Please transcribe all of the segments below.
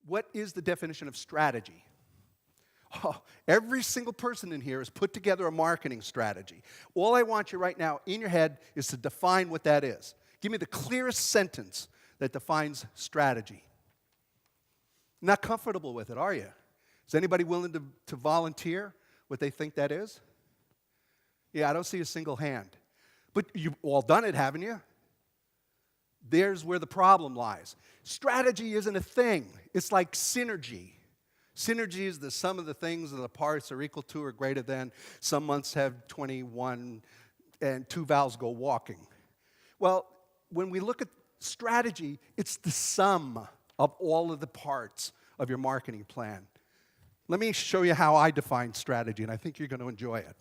What is the definition of strategy? Oh, every single person in here has put together a marketing strategy. All I want you right now in your head is to define what that is. Give me the clearest sentence that defines strategy. Not comfortable with it, are you? Is anybody willing to volunteer what they think that is? Yeah, I don't see a single hand. But you've all done it, haven't you? There's where the problem lies. Strategy isn't a thing. It's like synergy. Synergy is the sum of the things and the parts are equal to or greater than. Some months have 21 and 2 vowels go walking. Well, when we look at strategy, it's the sum of all of the parts of your marketing plan. Let me show you how I define strategy, and I think you're going to enjoy it.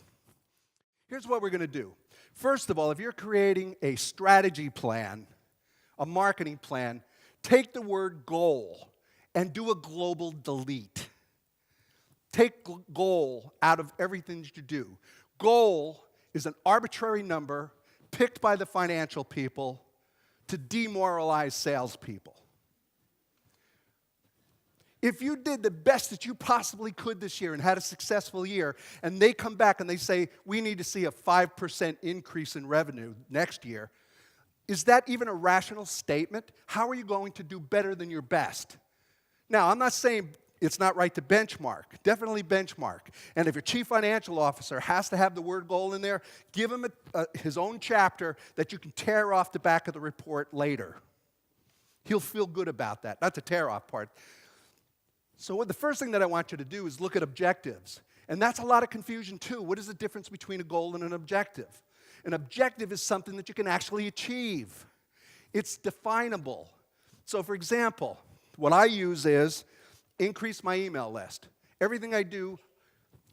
Here's what we're going to do. First of all, if you're creating a strategy plan, a marketing plan, take the word goal and do a global delete. Take goal out of everything that you do. Goal is an arbitrary number picked by the financial people to demoralize salespeople. If you did the best that you possibly could this year and had a successful year, and they come back and they say, we need to see a 5% increase in revenue next year, is that even a rational statement? How are you going to do better than your best? Now, I'm not saying it's not right to benchmark. Definitely benchmark. And if your chief financial officer has to have the word goal in there, give him his own chapter that you can tear off the back of the report later. He'll feel good about that. Not the tear off part. So the first thing that I want you to do is look at objectives. And that's a lot of confusion too. What is the difference between a goal and an objective? An objective is something that you can actually achieve. It's definable. So for example, what I use is increase my email list. Everything I do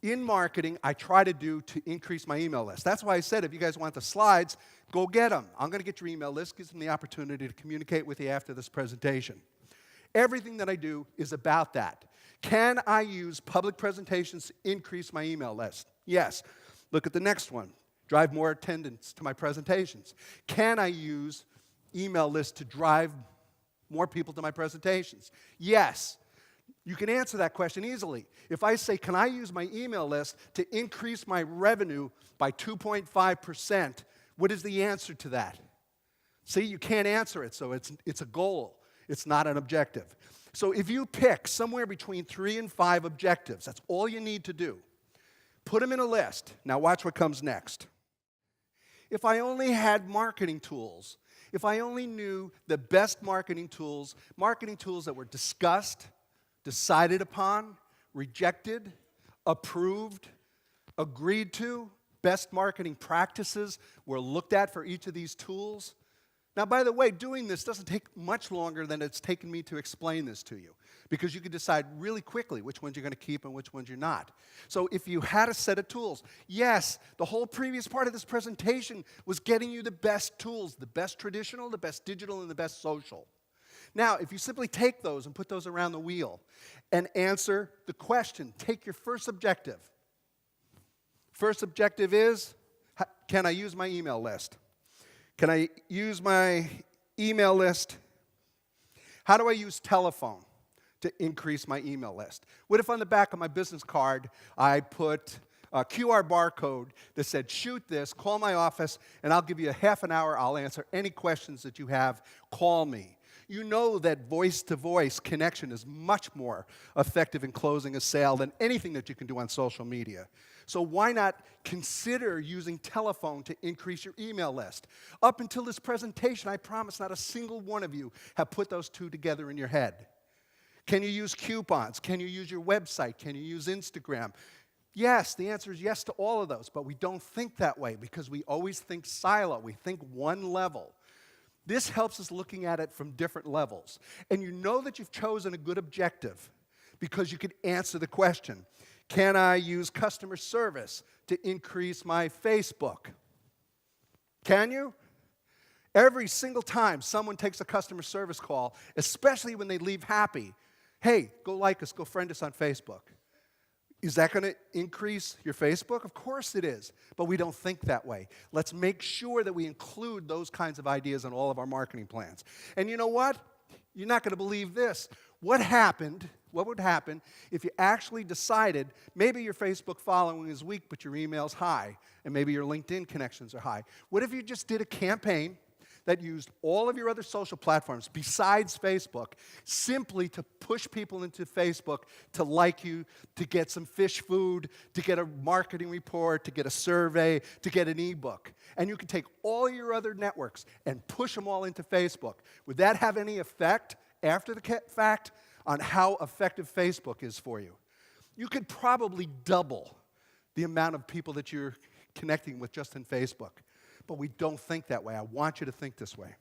in marketing, I try to do to increase my email list. That's why I said if you guys want the slides, go get them. I'm going to get your email list, gives them the opportunity to communicate with you after this presentation. Everything that I do is about that. Can I use public presentations to increase my email list? Yes. Look at the next one. Drive more attendance to my presentations. Can I use email lists to drive more people to my presentations? Yes. You can answer that question easily. If I say, can I use my email list to increase my revenue by 2.5%, what is the answer to that? See, you can't answer it, so it's a goal. It's not an objective. So if you pick somewhere between 3 and 5 objectives, that's all you need to do. Put them in a list. Now watch what comes next. If I only had marketing tools, if I only knew the best marketing tools that were discussed, decided upon, rejected, approved, agreed to, best marketing practices were looked at for each of these tools. Now, by the way, doing this doesn't take much longer than it's taken me to explain this to you, because you can decide really quickly which ones you're going to keep and which ones you're not. So if you had a set of tools, yes, the whole previous part of this presentation was getting you the best tools, the best traditional, the best digital, and the best social. Now, if you simply take those and put those around the wheel and answer the question, take your first objective. First objective is, can I use my email list? Can I use my email list? How do I use telephone to increase my email list? What if on the back of my business card I put a QR barcode that said, shoot this, call my office, and I'll give you a half an hour. I'll answer any questions that you have. Call me. You know that voice-to-voice connection is much more effective in closing a sale than anything that you can do on social media. So why not consider using telephone to increase your email list? Up until this presentation, I promise not a single one of you have put those two together in your head. Can you use coupons? Can you use your website? Can you use Instagram? Yes, the answer is yes to all of those, but we don't think that way because we always think silo. We think one level. This helps us looking at it from different levels. And you know that you've chosen a good objective because you can answer the question, can I use customer service to increase my Facebook? Can you? Every single time someone takes a customer service call, especially when they leave happy, hey, go like us, go friend us on Facebook. Is that going to increase your Facebook? Of course it is, but we don't think that way. Let's make sure that we include those kinds of ideas in all of our marketing plans. And you know what? You're not going to believe this. What would happen if you actually decided maybe your Facebook following is weak, but your email's high, and maybe your LinkedIn connections are high? What if you just did a campaign that used all of your other social platforms besides Facebook simply to push people into Facebook to like you, to get some fish food, to get a marketing report, to get a survey, to get an ebook? And you could take all your other networks and push them all into Facebook. Would that have any effect after the fact on how effective Facebook is for you? You could probably double the amount of people that you're connecting with just in Facebook. But we don't think that way. I want you to think this way.